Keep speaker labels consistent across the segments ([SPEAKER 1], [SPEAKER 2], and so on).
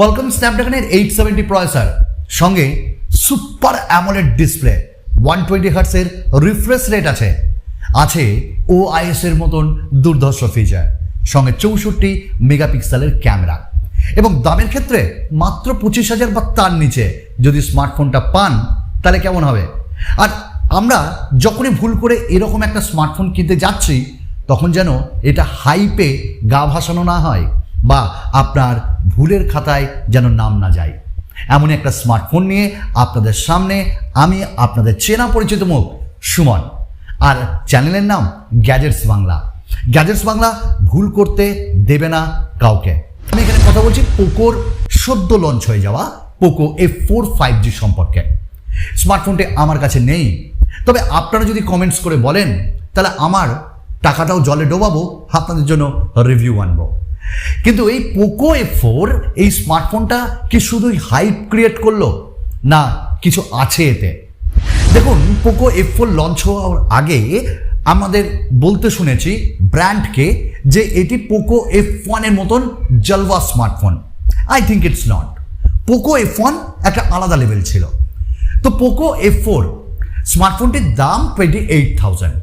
[SPEAKER 1] Welcome স্ন্যাপড্রাগনের 870 processor সঙ্গে super AMOLED display 120 হার্টজের রিফ্রেশ রেট আছে ওআইএস এর মতন দুর্ধর্ষ ফিচার সঙ্গে 64 মেগাপিক্সেলের ক্যামেরা এবং দামের ক্ষেত্রে মাত্র 25,000 বা তার নিচে যদি স্মার্টফোনটা পান তাহলে কেমন হবে। আর আমরা যখনই ভুল করে এরকম একটা স্মার্টফোন কিনতে যাচ্ছি তখন যেন এটা হাইপে গা ভাসানো না হয় বা আপনার ভুলের খাতায় যেন নাম না যায়। এমন একটা স্মার্টফোন নিয়ে আপনাদের সামনে আমি আপনাদের চেনা পরিচিত মুখ সুমন, আর চ্যানেলের নাম গ্যাজেটস বাংলা। গ্যাজেটস বাংলা ভুল করতে দেবে না কাউকে। আমি এখানে কথা বলছি পোকোর সদ্য লঞ্চ হয়ে যাওয়া পোকো F4 5G সম্পর্কে। স্মার্টফোনটি আমার কাছে নেই, তবে আপনারা যদি কমেন্টস করে বলেন তাহলে আমার টাকাটাও জলে ডোবাবো, আপনাদের জন্য রিভিউ আনবো। কিন্তু এই পোকো F4 এই স্মার্টফোনটা কি শুধুই হাইপ ক্রিয়েট করলো, না কিছু আছে এতে। দেখুন, পোকো F4 লঞ্চ হওয়ার আগে আমাদের বলতে শুনেছি ব্র্যান্ডকে যে এটি পোকো F1 এর মতন জলওয়া smartphone. I think it's not. Poco F1 একটা আলাদা লেভেল ছিল। তো পোকো F4 স্মার্টফোনটির দাম 28,000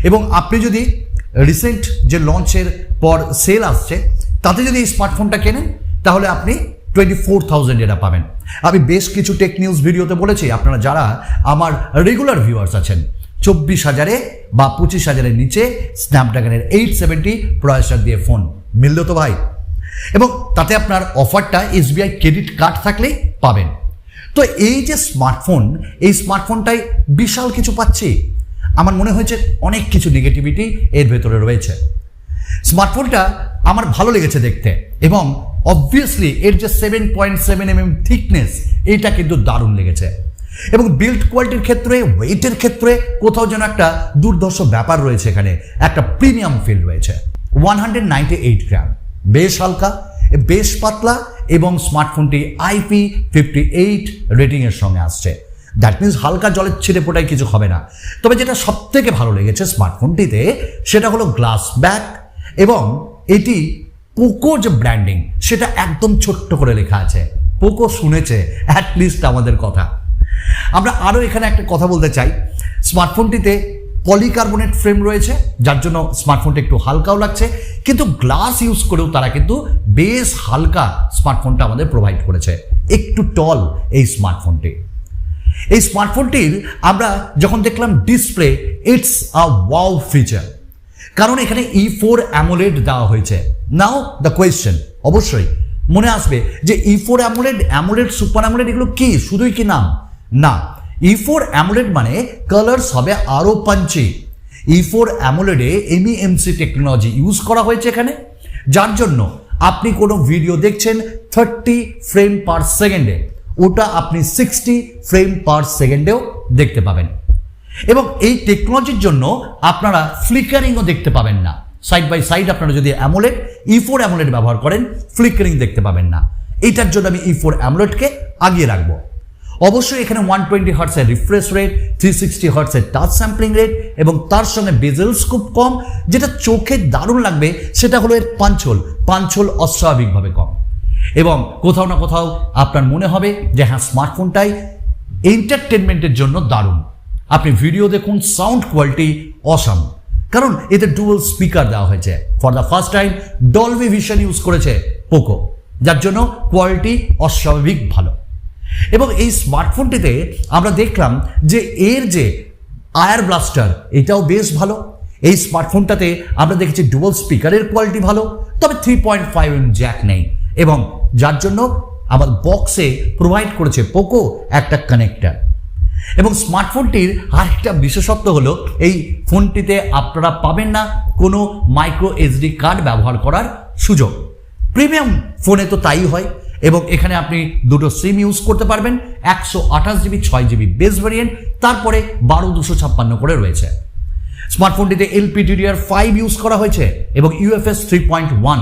[SPEAKER 1] এবং আপনি যদি রিসেন্ট যে লঞ্চের পর সেল আসছে তাতে যদি এই স্মার্টফোনটা কেনেন তাহলে আপনি 24,000 এটা পাবেন। আমি বেশ কিছু টেক নিউজ ভিডিওতে বলেছি, আপনারা যারা আমার রেগুলার ভিউয়ার্স আছেন 24,000 বা 25,000 নিচে স্ন্যাপড্রাগনের 870 প্রসেসর দিয়ে ফোন মিলল তো ভাই। এবং তাতে আপনার অফারটা SBI ক্রেডিট কার্ড থাকলেই পাবেন। তো এই যে স্মার্টফোন, এই স্মার্টফোনটাই বিশাল কিছু পাচ্ছি। আমার মনে হয়েছে অনেক কিছু নেগেটিভিটি এর ভেতরে রয়েছে। স্মার্টফোনটা আমার ভালো লেগেছে দেখতে এবং অবভিয়াসলি এর যে 7.7mm থিকনেস এটা কিন্তু দারুণ লেগেছে এবং বিল্ড কোয়ালিটির ক্ষেত্রে, ওয়েটের ক্ষেত্রে কোথাও যেন একটা দুর্ধর্ষ ব্যাপার রয়েছে। এখানে একটা প্রিমিয়াম ফিল রয়েছে। 198 গ্রাম, বেশ হালকা, বেশ পাতলা এবং স্মার্টফোনটি IP58 রেটিংয়ের সঙ্গে আসছে। দ্যাট মিনস হালকা জলের ছিটে ফোটায় কিছু হবে না। তবে যেটা সব থেকে ভালো লেগেছে স্মার্টফোনটিতে সেটা হলো গ্লাস ব্যাক এবং এটি পোকো যে ব্র্যান্ডিং সেটা একদম ছোট্ট করে লেখা আছে। পোকো শুনেছে অ্যাটলিস্ট আমাদের কথা। আমরা আরও এখানে একটা কথা বলতে চাই, স্মার্টফোনটিতে পলিকার্বনেট ফ্রেম রয়েছে যার জন্য স্মার্টফোনটা একটু হালকাও লাগছে, কিন্তু গ্লাস ইউজ করেও তারা কিন্তু বেশ হালকা স্মার্টফোনটা আমাদের প্রোভাইড করেছে। একটু টল এই স্মার্টফোনটি। এই স্মার্টফোনটির আমরা যখন দেখলাম display, it's a wow feature, কারণ এখানে E4 অ্যামোলেড দেওয়া হয়েছে। নাও দ্য কোয়েশ্চেন অবশ্যই মনে আসবে যে E4 অ্যামোলেড, সুপার অ্যামোলেড এগুলো কি, শুধুই কি নাম? না, E4 অ্যামোলেড মানে কালার্স হবে আরও Panji. E4 অ্যামোলেডে MEMC technology use করা হয়েছে এখানে, যার জন্য আপনি কোনো ভিডিও দেখছেন 30 ফ্রেম পার সেকেন্ডে, ওটা আপনি 60 ফ্রেম পার সেকেন্ডেও দেখতে পাবেন। এবং এই টেকনোলজির জন্য আপনারা ফ্লিকারিংও দেখতে পাবেন না। সাইড বাই সাইড আপনারা যদি E4 অ্যামোলেড ব্যবহার করেন ফ্লিকারিং দেখতে পাবেন না। এইটার জন্য আমি E4 অ্যামোলেডকে আগিয়ে রাখবো। অবশ্যই এখানে 120 হার্টজের রিফ্রেশ রেট, 360 হার্টজের টাচ স্যাম্পলিং রেট এবং তার সঙ্গে বেজেলস খুব কম। যেটা চোখে দারুণ লাগবে সেটা হলো এর পাঞ্চল অস্বাভাবিকভাবে কম এবং কোথাও না কোথাও আপনার মনে হবে যে হ্যাঁ, স্মার্টফোনটাই এন্টারটেনমেন্টের জন্য দারুণ। আপনি ভিডিও দেখুন, সাউন্ড কোয়ালিটি অসাম, কারণ এতে ডুয়াল স্পিকার দেওয়া হয়েছে। For the first time Dolby vision use করেছে পোকো, যার জন্য কোয়ালিটি অস্বাভাবিক ভালো। এবং এই স্মার্টফোনটিতে আমরা দেখলাম যে এর যে আয়ার ব্লাস্টার এটাও বেশ ভালো। এই স্মার্টফোনটাতে আমরা দেখেছি ডুয়াল স্পিকারের কোয়ালিটি ভালো, তবে 3.5mm জ্যাক নেই এবং যার জন্য আমার বক্সে প্রোভাইড করেছে পোকো একটা কানেক্টার। এবং স্মার্টফোনটির আরেকটা বিশেষত্ব হলো এই ফোনটিতে আপনারা পাবেন না কোনো মাইক্রো SD কার্ড ব্যবহার করার সুযোগ। প্রিমিয়াম ফোনে তো তাই হয় এবং এখানে আপনি দুটো সিম ইউজ করতে পারবেন। 128GB 6GB বেস ভ্যারিয়েন্ট, তারপরে 12/256 করে রয়েছে। স্মার্টফোনটিতে LPDDR5 ইউজ করা হয়েছে এবং UFS 3.1,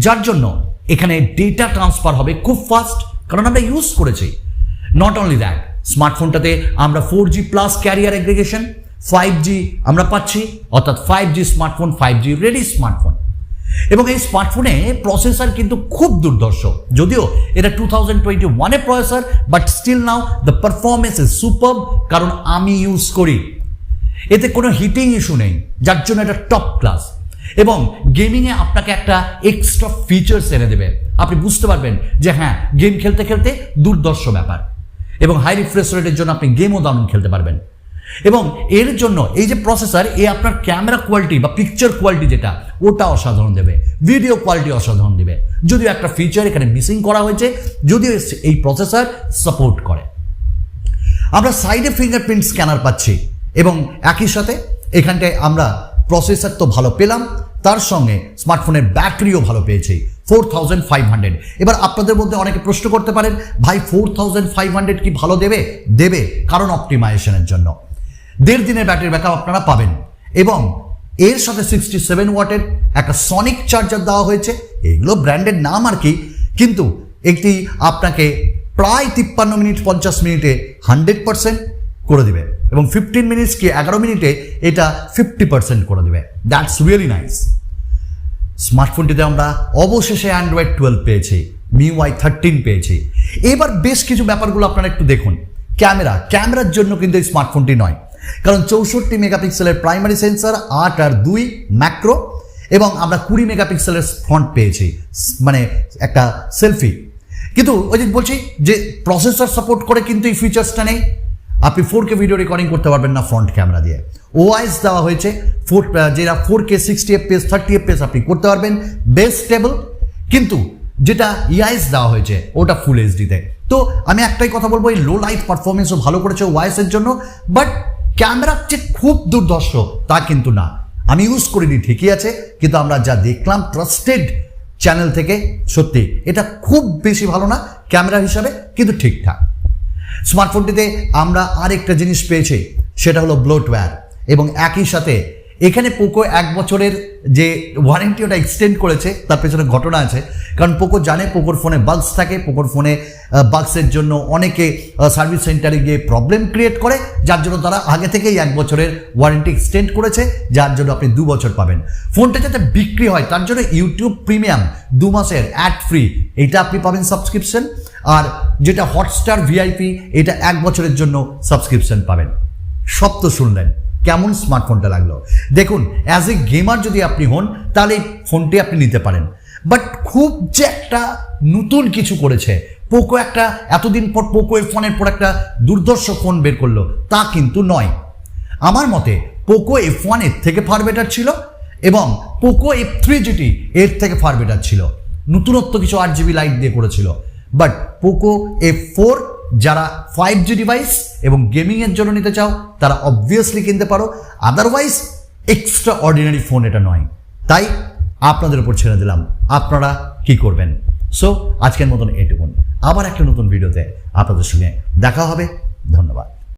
[SPEAKER 1] যার জন্য এখানে ডেটা ট্রান্সফার হবে খুব ফাস্ট, কারণ আমরা ইউজ করেছি। নট অনলি দ্যাট, স্মার্টফোনটাতে আমরা 4G plus career aggregation, 5G আমরা পাচ্ছি, অর্থাৎ 5G smartphone, 5G ready smartphone. এবং এই স্মার্টফোনে প্রসেসর কিন্তু খুব দুর্ধর্ষ, যদিও এটা 2021 processor, but still now the performance is super, কারণ আমি ইউজ করি। এতে কোনো হিটিং ইস্যু নেই, যার জন্য এটা টপ ক্লাস। এবং গেমিংয়ে আপনাকে একটা এক্সট্রা ফিচার্স এনে দেবে, আপনি বুঝতে পারবেন যে হ্যাঁ, গেম খেলতে খেলতে দুর্ধর্ষ ব্যাপার। এবং হাই রিফ্রেশ রেটের জন্য আপনি গেমও দারুণ খেলতে পারবেন। এবং এর জন্য এই যে প্রসেসর, এ আপনার ক্যামেরা কোয়ালিটি বা পিকচার কোয়ালিটি যেটা, ওটা অসাধারণ দেবে, ভিডিও কোয়ালিটি অসাধারণ দেবে। যদিও একটা ফিচার এখানে মিসিং করা হয়েছে, যদিও এই প্রসেসর সাপোর্ট করে। আমরা সাইডে ফিঙ্গারপ্রিন্ট স্ক্যানার পাচ্ছি এবং একই সাথে এখানটায় আমরা প্রসেসর তো ভালো পেলাম, তার সঙ্গে স্মার্টফোনের ব্যাটারিও ভালো পেয়েছি 4500। এবার আপনাদের মধ্যে অনেকে প্রশ্ন করতে পারেন, ভাই 4500 কি ভালো দেবে? দেবে, কারণ অপটিমাইজেশনের জন্য 1.5 দিনের ব্যাটারি ব্যাকআপ আপনারা পাবেন। এবং এর সাথে 67 ওয়াটের একটা সনিক চার্জার দেওয়া হয়েছে। এগুলো ব্র্যান্ডের নাম আর কি, কিন্তু একটি আপনাকে প্রায় 53 মিনিট 50 মিনিটে 100% করে দিবে, এবং 15 মিনিটস কি 11 মিনিটে এটা 50% করে দেবে। That's really nice. স্মার্টফোনটিতে আমরা অবশেষে অ্যান্ড্রয়েড 12 পেয়েছি, MIUI 13 পেয়েছি। এবার বেশ কিছু ব্যাপারগুলো আপনারা একটু দেখুন। ক্যামেরার জন্য কিন্তু এই স্মার্টফোনটি নয়, কারণ 64 মেগাপিক্সেলের প্রাইমারি সেন্সর, 8 আর 2 ম্যাক্রো, এবং আমরা 20 মেগাপিক্সেলের ফ্রন্ট পেয়েছি, মানে একটা সেলফি। কিন্তু ওই যে বলছি যে প্রসেসর সাপোর্ট করে, কিন্তু এই ফিচার্সটা নেই। আপনি 4K ভিডিও রেকর্ডিং করতে পারবেন না ফ্রন্ট ক্যামেরা দিয়ে। ওআইএস দেওয়া হয়েছে যেটা 4K 60 FPS 30 FPS আপনি করতে পারবেন, বেস স্টেবল। কিন্তু যেটা ইআইএস দেওয়া হয়েছে ওটা ফুল এইচডিতে। তো আমি একটাই কথা বলবো, এই লো লাইট পারফরমেন্সও ভালো করেছে ওআইএসের জন্য, বাট ক্যামেরার যে খুব দুর্ধর্ষ তা কিন্তু না। আমি ইউজ করিনি ঠিকই আছে, কিন্তু আমরা যা দেখলাম ট্রাস্টেড চ্যানেল থেকে, সত্যি এটা খুব বেশি ভালো না ক্যামেরা হিসাবে, কিন্তু ঠিকঠাক। স্মার্টফোনটিতে আমরা আরেকটা জিনিস পেয়েছি, সেটা হলো ব্লোটওয়্যার। এবং একই সাথে এখানে পোকো 1 বছরের যে ওয়ারেন্টি ওটা এক্সটেন্ড করেছে, তার পেছনে ঘটনা আছে। কারণ পোকো জানে পোকোর ফোনে বাগস থাকে, পোকোর ফোনে বাগসের জন্য অনেকে সার্ভিস সেন্টারে গিয়ে প্রবলেম ক্রিয়েট করে, যার জন্য তারা আগে থেকেই 1 বছরের ওয়ারেন্টি এক্সটেন্ড করেছে, যার জন্য আপনি 2 বছর পাবেন। ফোনটা যাতে বিক্রি হয় তার জন্য ইউটিউব প্রিমিয়াম 2 মাসের অ্যাড ফ্রি, এটা আপনি পাবেন সাবস্ক্রিপশন। আর যেটা হটস্টার ভিআইপি, এটা 1 বছরের জন্য সাবস্ক্রিপশন পাবেন। সব তো শুনলেন, কেমন স্মার্টফোনটা লাগলো দেখুন। অ্যাজ এ গেমার যদি আপনি হন, তাহলে এই ফোনটি আপনি নিতে পারেন। বাট খুব যে একটা নতুন কিছু করেছে পোকো, একটা এতদিন পর পোকো F1 পর একটা দুর্ধর্ষ ফোন বের করলো, তা কিন্তু নয়। আমার মতে পোকো F1 এর থেকে ফার বেটার ছিল, এবং পোকো F3 যেটি এর থেকে ফার বেটার ছিল। নতুনত্ব কিছু 8GB লাইট দিয়ে করেছিল। বাট পোকো F4 যারা 5G ডিভাইস এবং গেমিংয়ের জন্য নিতে চাও, তারা অবভিয়াসলি কিনতে পারো। আদারওয়াইজ এক্সট্রা অর্ডিনারি ফোন এটা নয়। তাই আপনাদের উপর ছেড়ে দিলাম, আপনারা কি করবেন। সো আজকের মতন এটুকুন, আবার একটা নতুন ভিডিওতে আপনাদের সঙ্গে দেখা হবে। ধন্যবাদ।